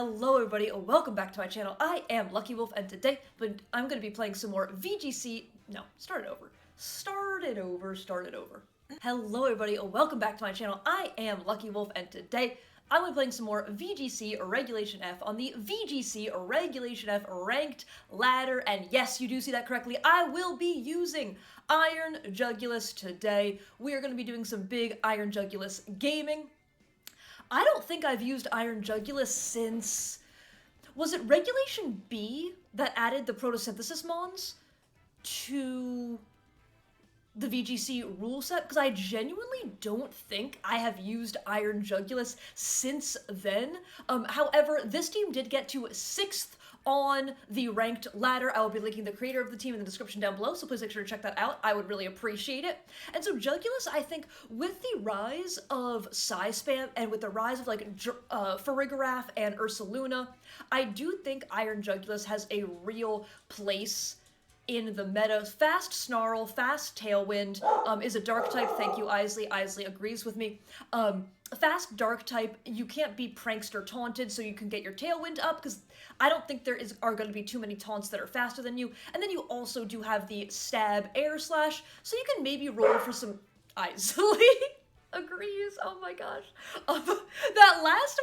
Hello everybody, and welcome back to my channel. I am Lucky Wolf, and today I'm going to be playing some more VGC. No, start it over. Hello everybody, and welcome back to my channel. I am Lucky Wolf, and today I'm going to be playing some more VGC Regulation F on the VGC Regulation F ranked ladder. And yes, you do see that correctly. I will be using Iron Jugulis today. We are going to be doing some big Iron Jugulis gaming. I don't think I've used Iron Jugulis since... Was it Regulation B that added the photosynthesis mons to the VGC rule set? Because I genuinely don't think I have used Iron Jugulis since then. However, this team did get to 6th on the ranked ladder. I will be linking the creator of the team in the description down below, so please make sure to check that out. I would really appreciate it. And so Jugulis, I think, with the rise of Psy Spam and with the rise of like Farigiraf and Ursaluna, I do think Iron Jugulis has a real place in the meta. Fast Snarl, Fast Tailwind is a dark type. Thank you, Isley. Isley agrees with me. Fast dark type, you can't be prankster taunted, so you can get your Tailwind up, because I don't think there are going to be too many taunts that are faster than you. And then you also do have the Stab Air Slash, so you can maybe roll for some... Isley agrees. Oh my gosh. That last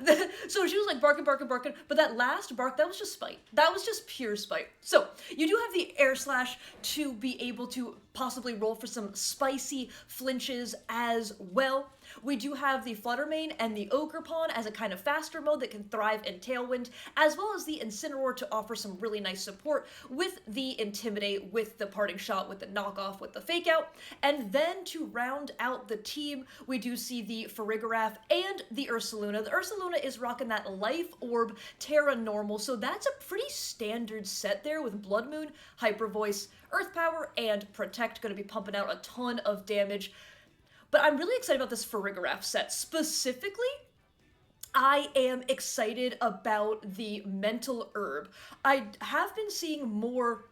one, so she was like barking, but that last bark, that was just spite. That was just pure spite. So you do have the Air Slash to be able to possibly roll for some spicy flinches as well. We do have the Fluttermane and the Ogerpon as a kind of faster mode that can thrive in Tailwind, as well as the Incineroar to offer some really nice support with the Intimidate, with the Parting Shot, with the Knockoff, with the Fake Out. And then to round out the team, we do see the Farigiraf and the Ursaluna. The Ursaluna is rocking that Life Orb Terra Normal, so that's a pretty standard set there with Blood Moon, Hyper Voice, Earth Power, and Protect, going to be pumping out a ton of damage. But I'm really excited about this Farigiraf set. Specifically, I am excited about the Mental Herb. I have been seeing more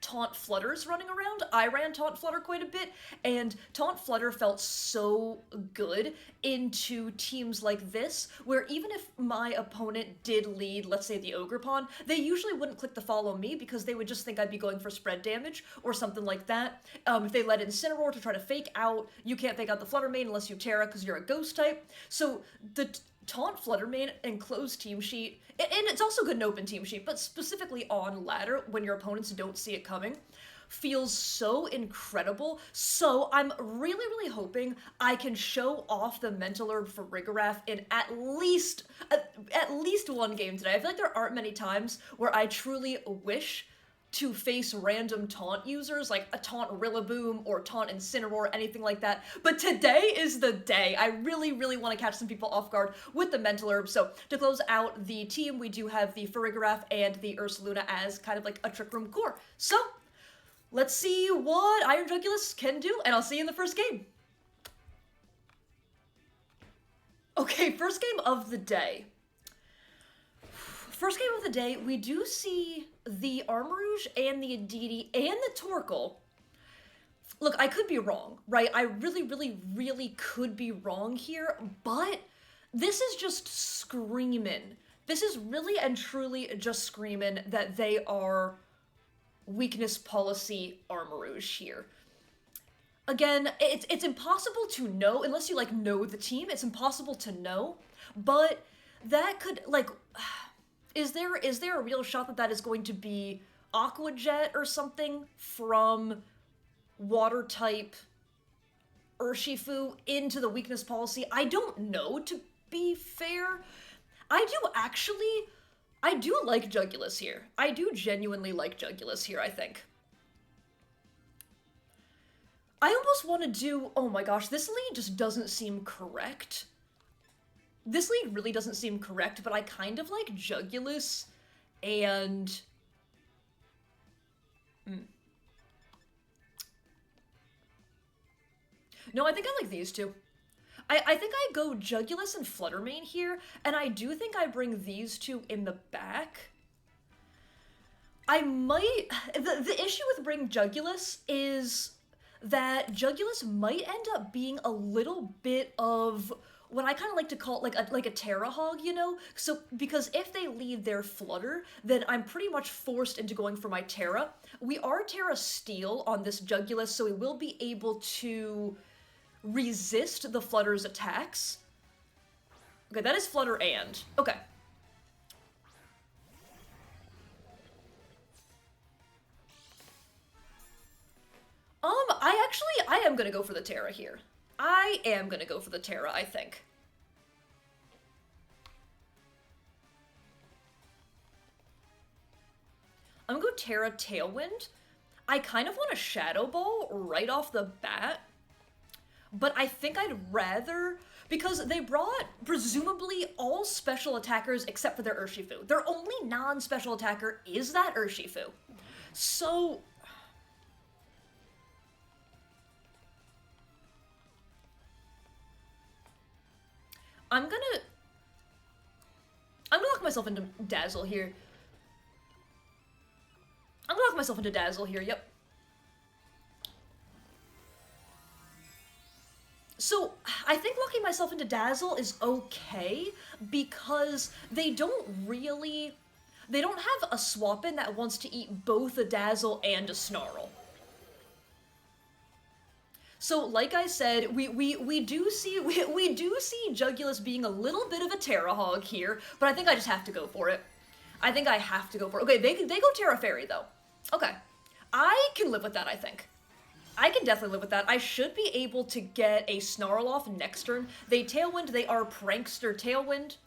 Taunt Flutters running around. I ran Taunt Flutter quite a bit, and Taunt Flutter felt so good into teams like this, where even if my opponent did lead, let's say the Ogerpon, they usually wouldn't click the follow me because they would just think I'd be going for spread damage or something like that. If they led Incineroar to try to fake out, you can't fake out the Fluttermane unless you Terra because you're a ghost type. So the Taunt Fluttermane and closed team sheet, and it's also good in open team sheet, but specifically on ladder when your opponents don't see it coming, feels so incredible. So I'm really hoping I can show off the Mental Herb for Farigiraf in at least one game today. I feel like there aren't many times where I truly wish to face random taunt users, like a taunt Rillaboom or taunt Incineroar, anything like that. But today is the day. I really want to catch some people off guard with the Mental Herb. So to close out the team, we do have the Farigiraf and the Ursaluna as kind of like a Trick Room core. So let's see what Iron Jugulis can do, and I'll see you in the first game. Okay, first game of the day. First game of the day, we do see the Armarouge and the Aditi and the Torkoal. Look, I could be wrong, right? I really could be wrong here, but this is just screaming. This is really and truly just screaming that they are weakness policy Armarouge here. Again, it's impossible to know, unless you, like, know the team, it's impossible to know, but that could, like... Is there a real shot that is going to be Aqua Jet or something from water type Urshifu into the weakness policy? I don't know, to be fair. I do like Jugulis here. I do genuinely like Jugulis here, I think. I almost want to do... Oh my gosh, this lead just doesn't seem correct. This lead really doesn't seem correct, but I kind of like Jugulis and... No, I think I like these two. I think I go Jugulis and Fluttermane here, and I do think I bring these two in the back. I might... The issue with bringing Jugulis is that Jugulis might end up being a little bit of what I kind of like to call like a Terra Hog, you know? So, because if they leave their Flutter, then I'm pretty much forced into going for my Terra. We are Terra Steel on this Jugulis, so we will be able to resist the Flutter's attacks. Okay, that is Flutter and. Okay. I am gonna go for the Terra here. I am gonna go for the Terra, I think. I'm gonna go Terra Tailwind. I kind of want a Shadow Ball right off the bat, but I think I'd rather, because they brought, presumably, all special attackers except for their Urshifu. Their only non-special attacker is that Urshifu. So... I'm gonna lock myself into Dazzle here. Yep. So, I think locking myself into Dazzle is okay, because they don't have a swap-in that wants to eat both a Dazzle and a Snarl. So, like I said, we do see Jugulis being a little bit of a Terra Hog here, but I think I just have to go for it. Okay, they go Terra Fairy, though. Okay. I can live with that, I think. I can definitely live with that. I should be able to get a Snarl off next turn. They Tailwind, they are Prankster Tailwind,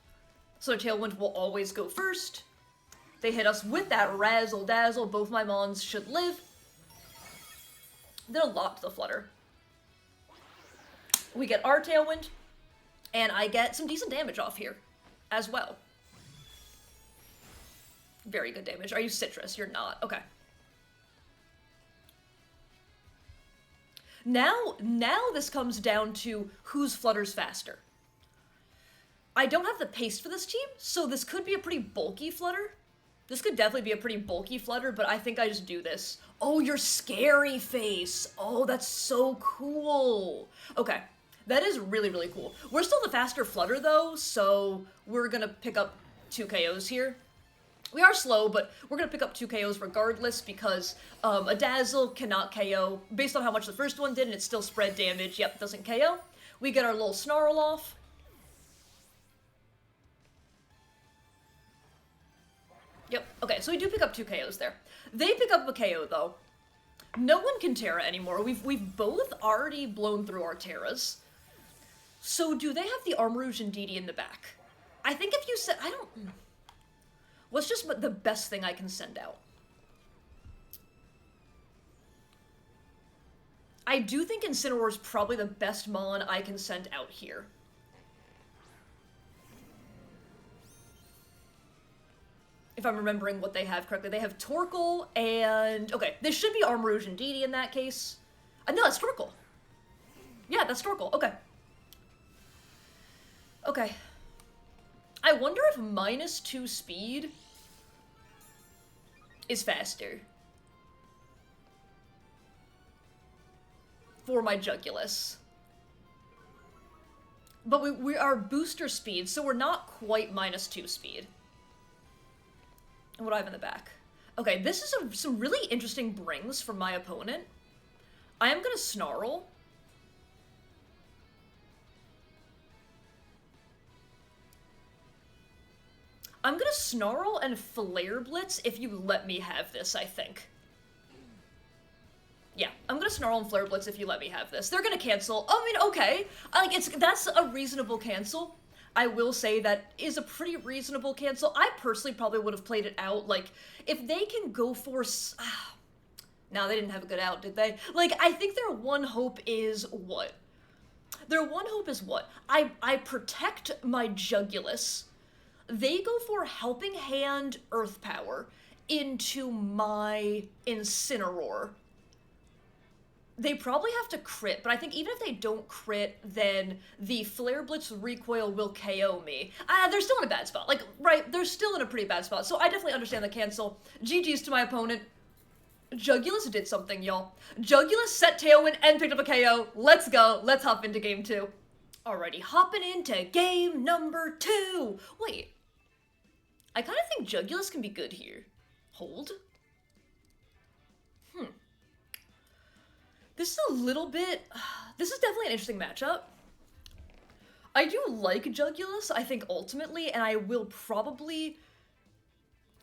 so Tailwind will always go first. They hit us with that Razzle Dazzle, both my Mons should live. They'll lock the Flutter. We get our Tailwind, and I get some decent damage off here, as well. Very good damage. Are you Citrus? You're not. Okay. Now this comes down to whose Flutter's faster. I don't have the pace for this team, so this could be a pretty bulky Flutter. This could definitely be a pretty bulky Flutter, but I think I just do this. Oh, your Scary Face! Oh, that's so cool! Okay. That is really, really cool. We're still the faster Flutter, though, so we're gonna pick up 2 KOs here. We are slow, but we're gonna pick up 2 KOs regardless, because a Dazzle cannot KO. Based on how much the first one did, and it's still spread damage, yep, doesn't KO. We get our little Snarl off. Yep, okay, so we do pick up 2 KOs there. They pick up a KO, though. No one can Terra anymore. We've both already blown through our Terras. So do they have the Armarouge and Didi in the back? I think if you said... I don't... What's just the best thing I can send out? I do think Incineroar is probably the best Mon I can send out here. If I'm remembering what they have correctly. They have Torkoal and... Okay, this should be Armarouge and Didi in that case. No, that's Torkoal. Yeah, that's Torkoal. Okay. Okay. I wonder if -2 speed is faster for my Jugulis. But we are booster speed, so we're not quite -2 speed. And what do I have in the back? Okay, this is some really interesting brings from my opponent. I am gonna Snarl. I'm gonna Snarl and Flare Blitz if you let me have this, I think. Yeah, I'm gonna Snarl and Flare Blitz if you let me have this. They're gonna cancel. I mean, okay. That's a reasonable cancel. I will say that is a pretty reasonable cancel. I personally probably would have played it out, like, if they can go for... No, they didn't have a good out, did they? Like, I think their one hope is what? Their one hope is what? I protect my Jugulis. They go for Helping Hand Earth Power into my Incineroar. They probably have to crit, but I think even if they don't crit, then the Flare Blitz recoil will KO me. They're still in a bad spot. Like, right, they're still in a pretty bad spot, so I definitely understand the cancel. GG's to my opponent. Jugulis did something, y'all. Jugulis set Tailwind and picked up a KO. Let's go. Let's hop into game 2. Alrighty, hopping into game number 2. Wait. I kind of think Jugulis can be good here. Hold. This is a little bit... This is definitely an interesting matchup. I do like Jugulis, I think, ultimately, and I will probably...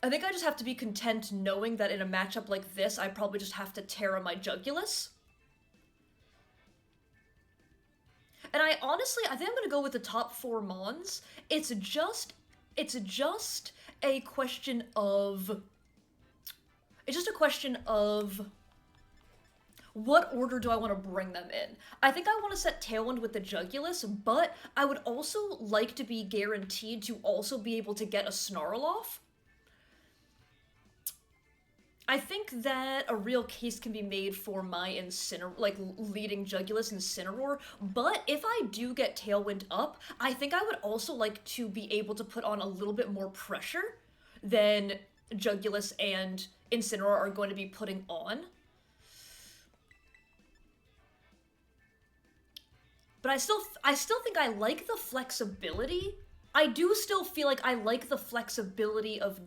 I think I just have to be content knowing that in a matchup like this, I probably just have to Terra my Jugulis. And I think I'm gonna go with the top 4 Mons. It's just a question of... It's just a question of... What order do I want to bring them in? I think I want to set Tailwind with the Jugulis, but I would also like to be guaranteed to also be able to get a Snarl off. I think that a real case can be made for my leading Jugulis Incineroar, but if I do get Tailwind up, I think I would also like to be able to put on a little bit more pressure than Jugulis and Incineroar are going to be putting on. But I still think I like the flexibility. I do still feel like I like the flexibility of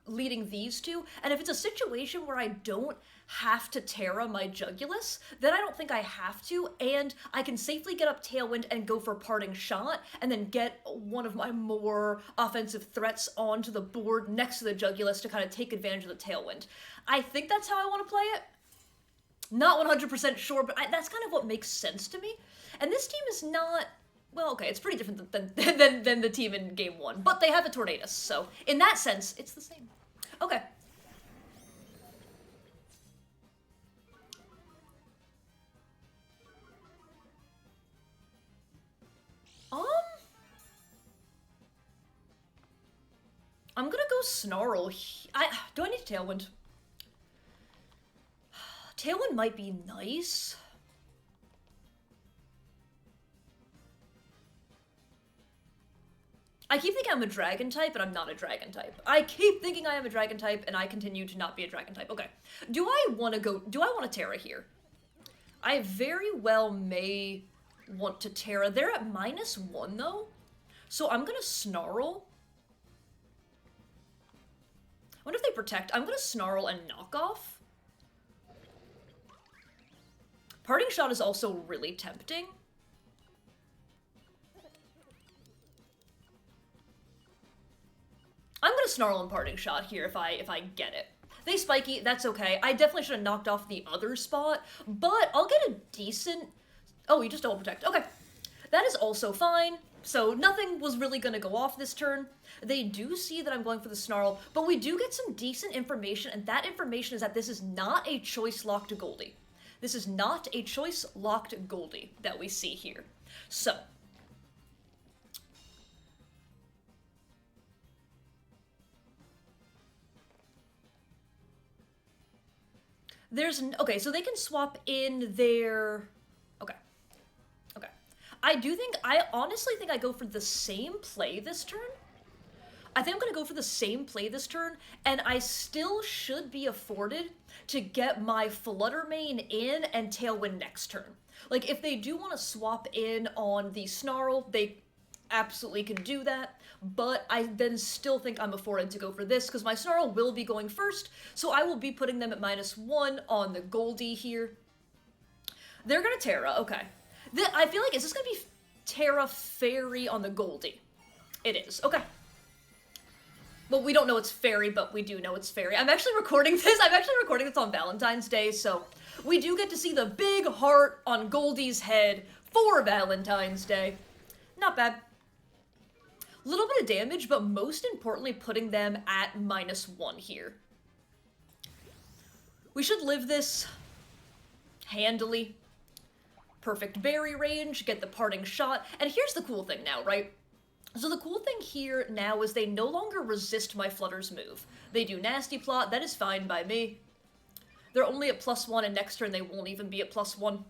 leading these two. And if it's a situation where I don't have to Terra my Jugulis, then I don't think I have to, and I can safely get up Tailwind and go for Parting Shot, and then get one of my more offensive threats onto the board next to the Jugulis to kind of take advantage of the Tailwind. I think that's how I want to play it. Not 100% sure, but that's kind of what makes sense to me. And this team is not... Well, okay, it's pretty different than the team in Game 1, but they have a Tornadus, so in that sense, it's the same. Okay. I'm gonna go Snarl. Do I need Tailwind? Tailwind might be nice. I keep thinking I'm a Dragon type, and I'm not a Dragon type. I keep thinking I am a Dragon type, and I continue to not be a Dragon type. Okay. Do I want to Terra here? I very well may want to Terra. They're at -1, though. So I'm gonna Snarl. I wonder if they protect. I'm gonna Snarl and knock off. Parting Shot is also really tempting. I'm gonna Snarl and Parting Shot here if I get it. They spiky, that's okay. I definitely should have knocked off the other spot, but I'll get a decent... Oh, you just double protect. Okay. That is also fine. So nothing was really gonna go off this turn. They do see that I'm going for the Snarl, but we do get some decent information, and that information is that this is not a choice-locked Goldie. This is not a choice-locked Goldie that we see here. So. Okay, so they can swap in their... Okay. I honestly think I go for the same play this turn. I think I'm going to go for the same play this turn, and I still should be afforded to get my Flutter Mane in and Tailwind next turn. Like, if they do want to swap in on the Snarl, they absolutely can do that, but I then still think I'm afforded to go for this, because my Snarl will be going first, so I will be putting them at -1 on the Goldie here. They're going to Terra, okay. I feel like, is this going to be Terra Fairy on the Goldie? It is, okay. But we don't know it's Fairy, but we do know it's Fairy. I'm actually recording this on Valentine's Day, so we do get to see the big heart on Goldie's head for Valentine's Day. Not bad. Little bit of damage, but most importantly, putting them at -1 here. We should live this handily. Perfect berry range, get the Parting Shot, and here's the cool thing now, right? So the cool thing here now is they no longer resist my Flutter's move. They do Nasty Plot, that is fine by me. They're only at +1, and next turn they won't even be at +1.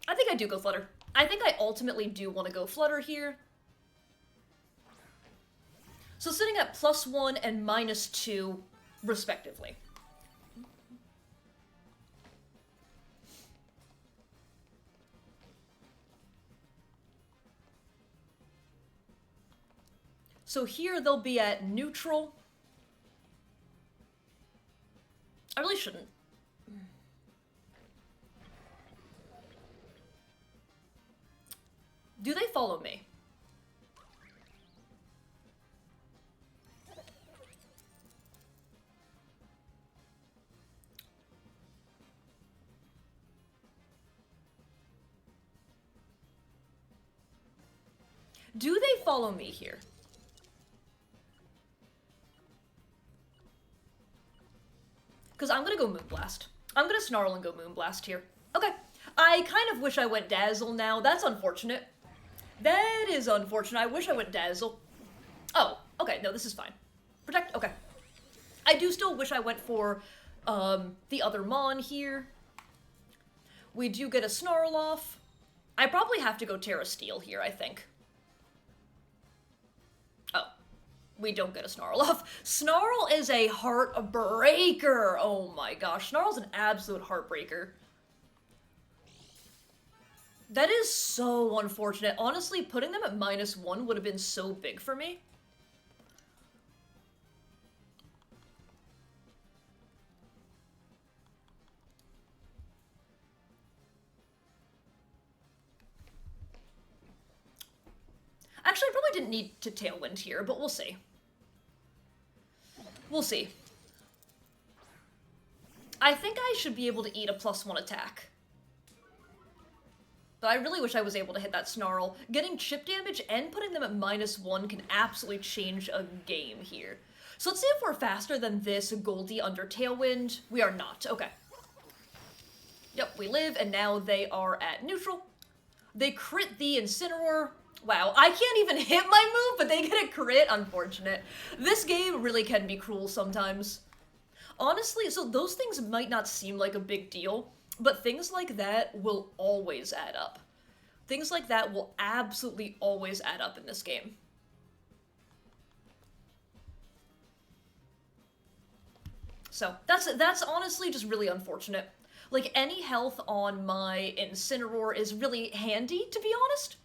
I think I do go Flutter. I think I ultimately do want to go Flutter here. So sitting at +1 and -2, respectively. So here they'll be at neutral. I really shouldn't. Do they follow me? Do they follow me here? Because I'm gonna go Moonblast. I'm gonna Snarl and go Moonblast here. Okay. I kind of wish I went Dazzle now. That's unfortunate. That is unfortunate. I wish I went Dazzle. Oh, okay. No, this is fine. Protect. Okay. I do still wish I went for the other Mon here. We do get a Snarl off. I probably have to go Terra Steel here, I think. Oh. We don't get a Snarl off. Snarl is a heartbreaker. Oh my gosh. Snarl's an absolute heartbreaker. That is so unfortunate. Honestly, putting them at -1 would have been so big for me. Actually, I probably didn't need to Tailwind here, but we'll see. We'll see. I think I should be able to eat a +1 attack. But I really wish I was able to hit that Snarl. Getting chip damage and putting them at -1 can absolutely change a game here. So let's see if we're faster than this Goldie under Tailwind. We are not. Okay. Yep, we live, and now they are at neutral. They crit the Incineroar. Wow, I can't even hit my move, but they get a crit. Unfortunate. This game really can be cruel sometimes. Honestly, so those things might not seem like a big deal, but things like that will always add up. Things like that will absolutely always add up in this game. So, that's honestly just really unfortunate. Like, any health on my Incineroar is really handy, to be honest.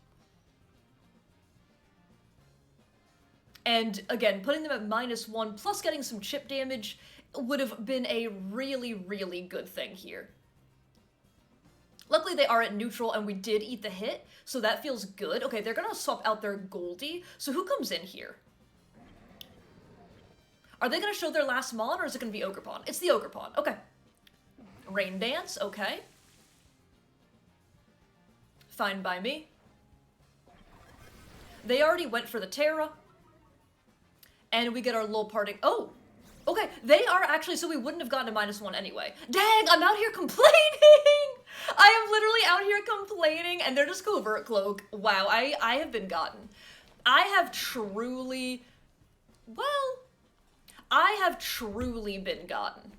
And, again, putting them at -1 plus getting some chip damage would have been a really, really good thing here. Luckily, they are at neutral, and we did eat the hit, so that feels good. Okay, they're gonna swap out their Goldie, so who comes in here? Are they gonna show their last Mon, or is it gonna be Ogerpon? It's the Ogerpon, okay. Rain Dance, okay. Fine by me. They already went for the Terra. And we get our little parting. Oh! Okay, they are actually, so we wouldn't have gotten a -1 anyway. Dang, I'm out here complaining! I am literally out here complaining, and they're just Covert Cloak. Wow, I have been gotten. I have truly, well, I have truly been gotten.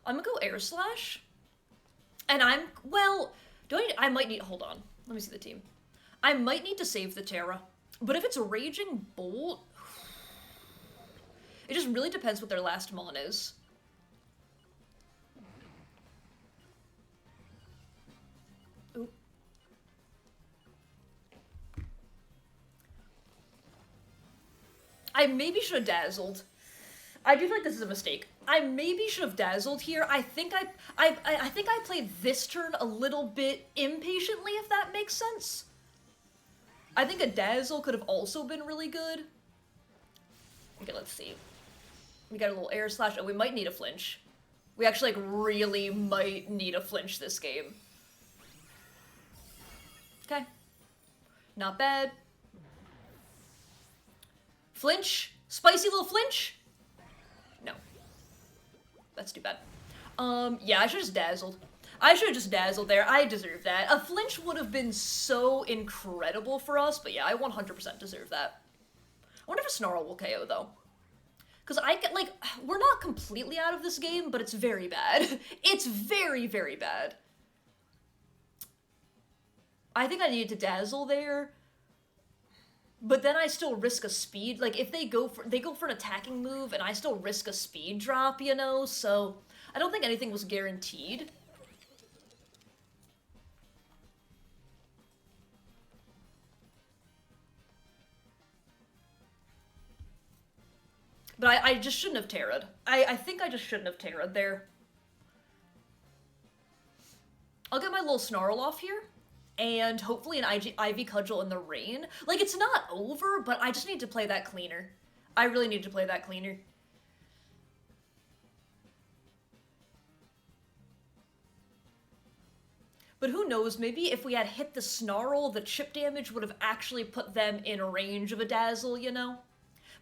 I'm gonna go Air Slash. And well, I might need, hold on. Let me see the team. I might need to save the Terra. But if it's a Raging Bolt, it just really depends what their last Mon is. Ooh. I maybe should have Dazzled. I do feel like this is a mistake. I maybe should have Dazzled here. I think I played this turn a little bit impatiently, if that makes sense. I think a Dazzle could have also been really good. Okay, let's see. We got a little Air Slash. Oh, we might need a flinch. We actually, like, really might need a flinch this game. Okay. Not bad. Flinch? Spicy little flinch? No. That's too bad. Yeah, I should've just dazzled. I should've just dazzled there. I deserve that. A flinch would have been so incredible for us, but yeah, I 100% deserve that. I wonder if a Snarl will KO, though. Because I get, like, we're not completely out of this game, but it's very bad. It's very, very bad. I think I needed to dazzle there. But then I still risk a speed, like, if they go for an attacking move, and I still risk a speed drop, you know, so I don't think anything was guaranteed. But I just shouldn't have Terra'd. I think I just shouldn't have Terra'd there. I'll get my little Snarl off here. And hopefully an Ivy Cudgel in the rain. Like, it's not over, but I just need to play that cleaner. I really need to play that cleaner. But who knows, maybe if we had hit the Snarl, the chip damage would have actually put them in range of a Dazzle, you know?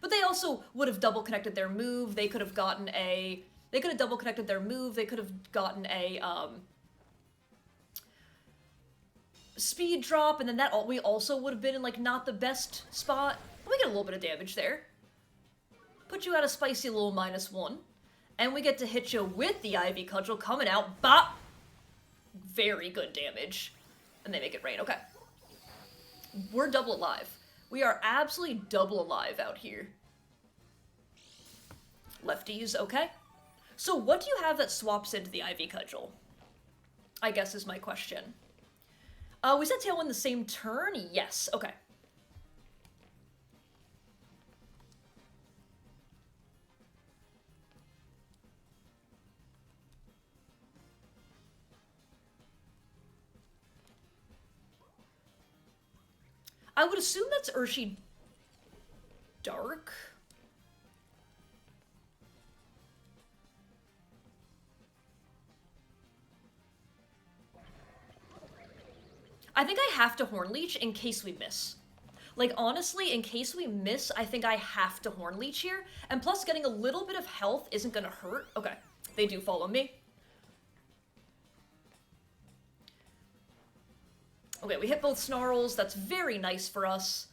But they also would have double connected their move, they could have gotten a... They could have double connected their move, they could have gotten a, speed drop, and then we also would have been in, like, not the best spot. But we get a little bit of damage there. Put you at a spicy little -1. And we get to hit you with the Ivy Cudgel coming out. Bop! Very good damage. And they make it rain. Okay. We're double alive. We are absolutely double alive out here. Lefties, okay. So what do you have that swaps into the Ivy Cudgel? I guess is my question. We said Tailwind the same turn? Yes, okay. I would assume that's Urshi Dark. I think I have to Horn Leech in case we miss. Like, honestly, in case we miss, I think I have to Horn Leech here. And plus, getting a little bit of health isn't gonna hurt. Okay, they do follow me. Okay, we hit both Snarls. That's very nice for us.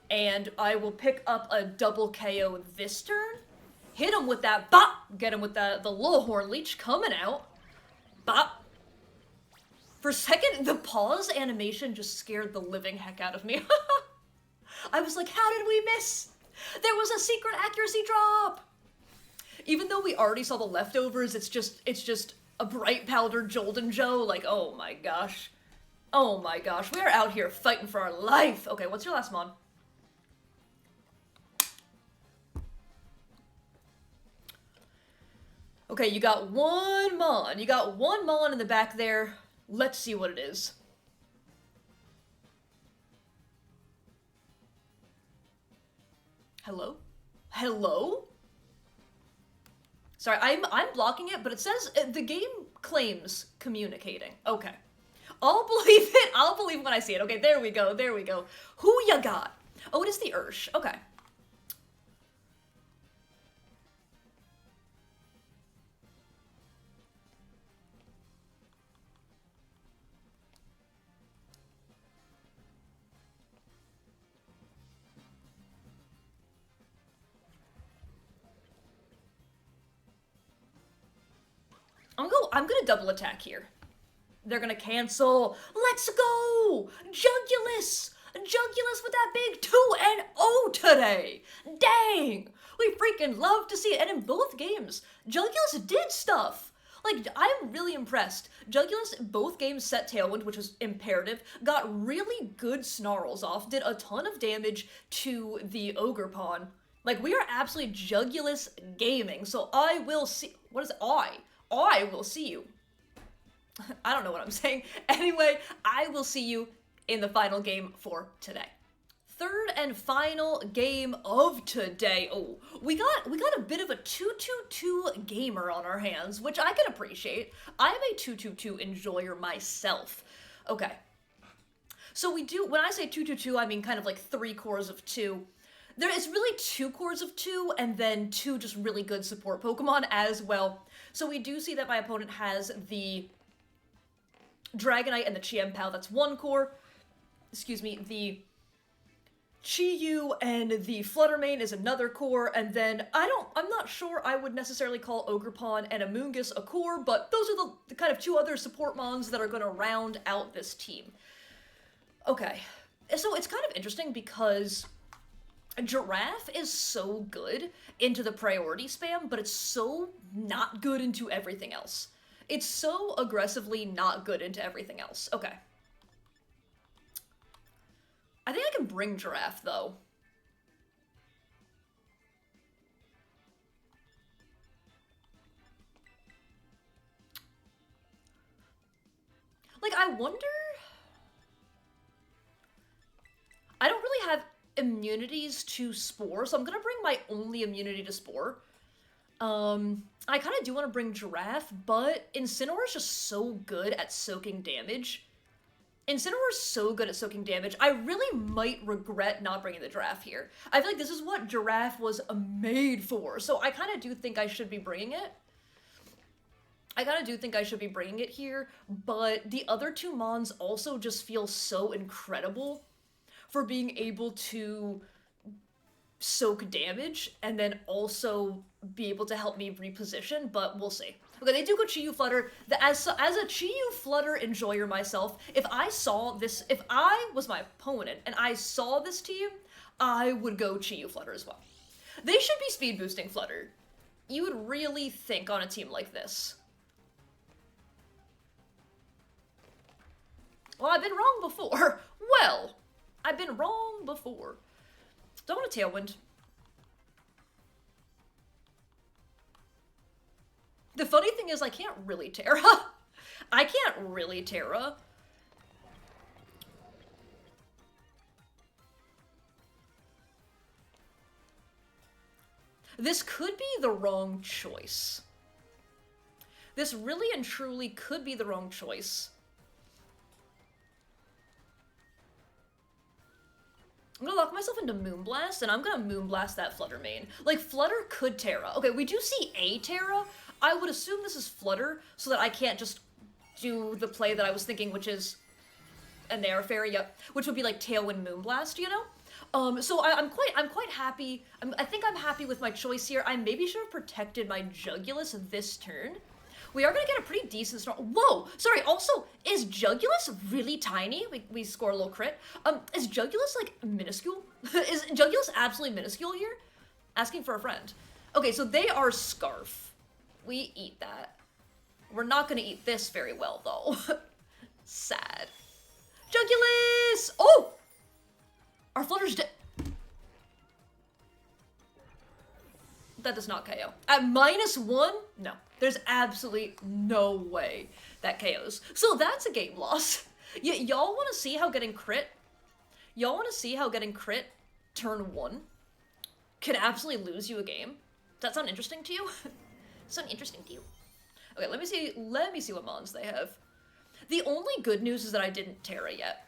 And I will pick up a double KO this turn. Hit him with that bop! Get him with the little Horn Leech coming out. Bop! For a second, the pause animation just scared the living heck out of me. I was like, how did we miss? There was a secret accuracy drop! Even though we already saw the leftovers, it's just a bright powdered Jolden Joe. Like, oh my gosh. Oh my gosh, we are out here fighting for our life. Okay, what's your last mon? Okay, you got one mon. You got one mon in the back there. Let's see what it is. Hello? Hello? Sorry, I'm blocking it, but it says the game claims communicating. Okay. I'll believe it. I'll believe when I see it. Okay, there we go. There we go. Who ya got? Oh, it is the Ursh. Okay. I'm gonna double attack here. They're gonna cancel. Let's go! Jugulis! Jugulis with that big 2-0 today! Dang! We freaking love to see it. And in both games, Jugulis did stuff. Like, I'm really impressed. Jugulis, both games set Tailwind, which was imperative, got really good Snarls off, did a ton of damage to the Ogre Pawn. Like, we are absolutely Jugulis gaming, so I will see- what is it? I will see you. I don't know what I'm saying. Anyway, I will see you in the final game for today. Third and final game of today. Oh, we got a bit of a 2-2-2 gamer on our hands, which I can appreciate. I'm a 2-2-2 enjoyer myself. Okay. So we do, when I say 2-2-2, I mean kind of like 3 cores of 2. There is really 2 cores of 2, and then 2 just really good support Pokemon as well. So we do see that my opponent has the Dragonite and the Chi-Pal, that's 1 core. Excuse me, the Chi-Yu and the Fluttermane is another core, and then I'm not sure I would necessarily call Ogerpon and Amoonguss a core, but those are the kind of 2 other support mons that are going to round out this team. Okay, so it's kind of interesting because Giraffe is so good into the priority spam, but it's so not good into everything else. It's so aggressively not good into everything else. Okay. I think I can bring Giraffe, though. Like, I wonder... I don't really have immunities to Spore, so I'm gonna bring my only immunity to Spore. I kind of do want to bring Giraffe, but Incineroar is just so good at soaking damage. Incineroar is so good at soaking damage, I really might regret not bringing the Giraffe here. I feel like this is what Giraffe was made for, so I kind of do think I should be bringing it. Here, but the other 2 mons also just feel so incredible for being able to soak damage and then also be able to help me reposition, but we'll see. Okay, they do go Chi-Yu Flutter. As a Chi-Yu Flutter enjoyer myself, if I was my opponent and I saw this team, I would go Chi-Yu Flutter as well. They should be speed boosting Flutter. You would really think on a team like this. Well, I've been wrong before. Well, I've been wrong before. Don't want a Tailwind. The funny thing is I can't really Terra. I can't really Terra. This could be the wrong choice. This really and truly could be the wrong choice. I'm gonna lock myself into Moonblast, and I'm gonna Moonblast that Fluttermane. Like, Flutter could Terra. Okay, we do see a Terra. I would assume this is Flutter, so that I can't just do the play that I was thinking, which is a Nair Fairy, yep. Which would be like Tailwind Moonblast, you know? So I'm quite happy. I think I'm happy with my choice here. I maybe should have protected my Jugulis this turn. We are gonna get a pretty decent start. Whoa! Sorry, also, is Jugulis really tiny? We score a little crit. Is Jugulis, like, minuscule? Is Jugulis absolutely minuscule here? Asking for a friend. Okay, so they are Scarf. We eat that. We're not gonna eat this very well, though. Sad. Jugulis! Oh! Our Flutter's dead. That does not KO. At -1? No. There's absolutely no way that KOs. So that's a game loss. Y'all want to see how getting crit? Y'all want to see how getting crit turn 1 can absolutely lose you a game? Does that sound interesting to you? Sound interesting to you? Okay, let me see what mons they have. The only good news is that I didn't Terra yet.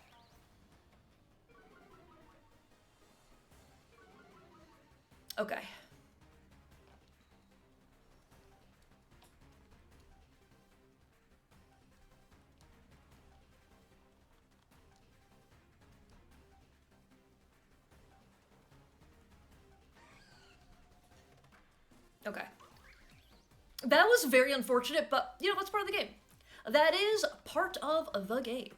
Okay. Okay. That was very unfortunate, but, you know, that's part of the game. That is part of the game.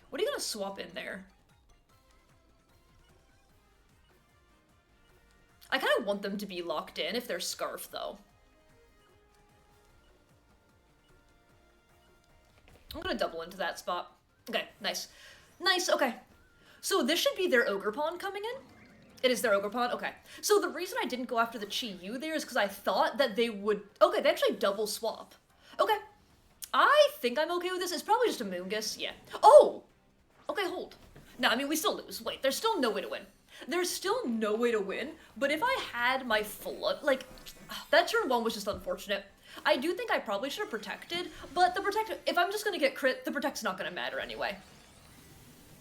What are you gonna swap in there? I kind of want them to be locked in if they're Scarf, though. I'm gonna double into that spot. Okay, nice. Nice, okay. So this should be their Ogerpon coming in? It is their Ogerpon? Okay. So the reason I didn't go after the Chi-Yu there is because I thought that they would... Okay, they actually double swap. Okay. I think I'm okay with this. It's probably just a Moongus. Yeah. Oh! Okay, hold. No, I mean, we still lose. Wait, there's still no way to win. There's still no way to win, but if I had my flood... Like, that turn 1 was just unfortunate. I do think I probably should have protected, but the protect, if I'm just gonna get crit, the protect's not gonna matter anyway.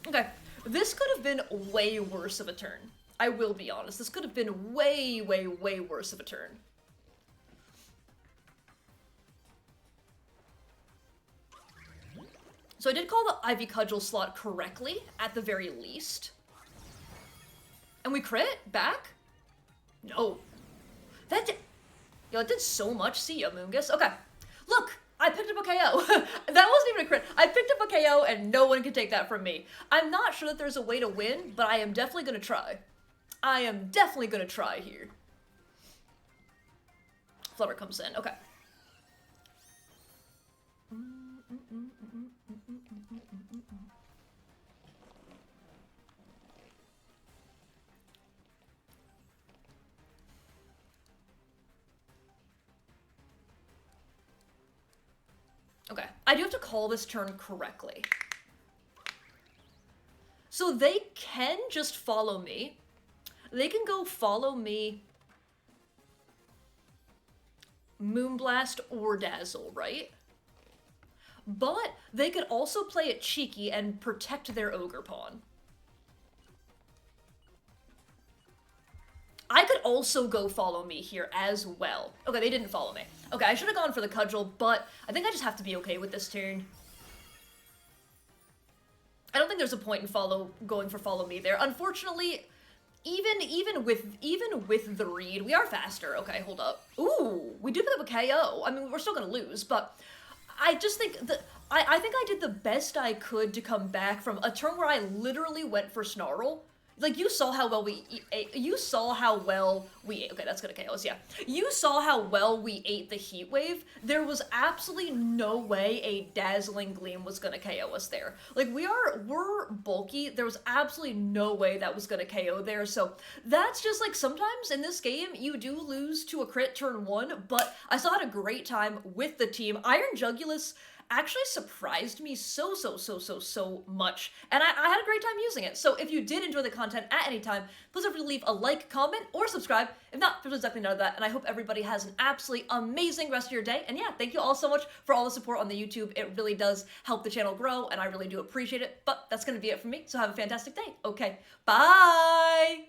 Okay, this could have been way worse of a turn. I will be honest, this could have been way, way, way worse of a turn. So I did call the Ivy Cudgel slot correctly, at the very least. And we crit back? No. That did... Yo, it did so much. See ya, Moongus. Okay. Look, I picked up a KO. That wasn't even a crit. I picked up a KO and no one can take that from me. I'm not sure that there's a way to win, but I am definitely gonna try. I am definitely gonna try here. Flutter comes in. Okay. Okay, I do have to call this turn correctly. So they can just follow me. They can go follow me, Moonblast or Dazzle, right? But they could also play it cheeky and protect their Ogre Pawn. I could also go follow me here as well. Okay, they didn't follow me. Okay, I should have gone for the Cudgel, but I think I just have to be okay with this turn. I don't think there's a point in going for follow me there. Unfortunately, even with the read, we are faster. Okay, hold up. Ooh, we do pick up a KO. I mean, we're still gonna lose, but I just think that I think I did the best I could to come back from a turn where I literally went for Snarl. Like, you saw how well we ate, okay, that's gonna KO us, yeah. You saw how well we ate the Heat Wave. There was absolutely no way a Dazzling Gleam was gonna KO us there. Like, we're bulky, there was absolutely no way that was gonna KO there, so that's just, like, sometimes in this game, you do lose to a crit turn 1, but I still had a great time with the team. Iron Jugulis actually surprised me so much, and I had a great time using it. So if you did enjoy the content at any time, please don't forget to leave a like, comment, or subscribe. If not, there's exactly none of that, and I hope everybody has an absolutely amazing rest of your day. And yeah, thank you all so much for all the support on the YouTube. It really does help the channel grow, and I really do appreciate it. But that's gonna be it for me, so have a fantastic day. Okay, bye!